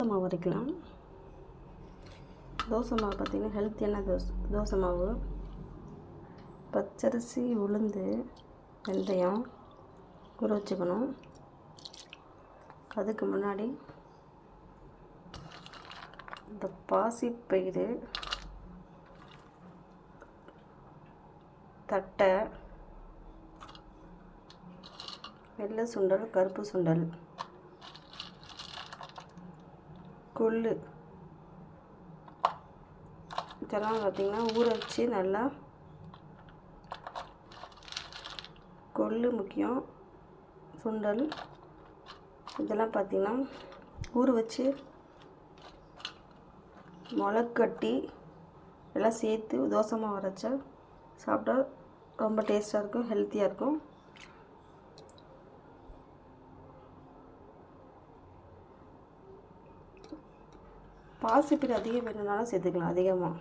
மாவு அரைக்கலாம். தோசை மாவு பார்த்திங்கன்னா ஹெல்த்தியான தோசை மாவு. பச்சரிசி, உளுந்து, வெந்தயம் ஊற வச்சுக்கணும். அதுக்கு முன்னாடி இந்த பாசிப்பயிறு, தட்டை, வெள்ளை சுண்டல், கருப்பு சுண்டல், கொள்ளு இதெல்லாம் பார்த்திங்கன்னா ஊற வச்சு நல்லா, கொள்ளு முக்கியம், சுண்டல் இதெல்லாம் பார்த்திங்கன்னா ஊற வச்சு முளைக்கட்டி எல்லாம் சேர்த்து தோசை மாவு அரைச்சா சாப்பிட்டா ரொம்ப டேஸ்ட்டாக இருக்கும், ஹெல்த்தியாக இருக்கும். பாசிப்பயிறு அதிகம் வேணும்னாலும் சேர்த்துக்கலாம் அதிகமாக.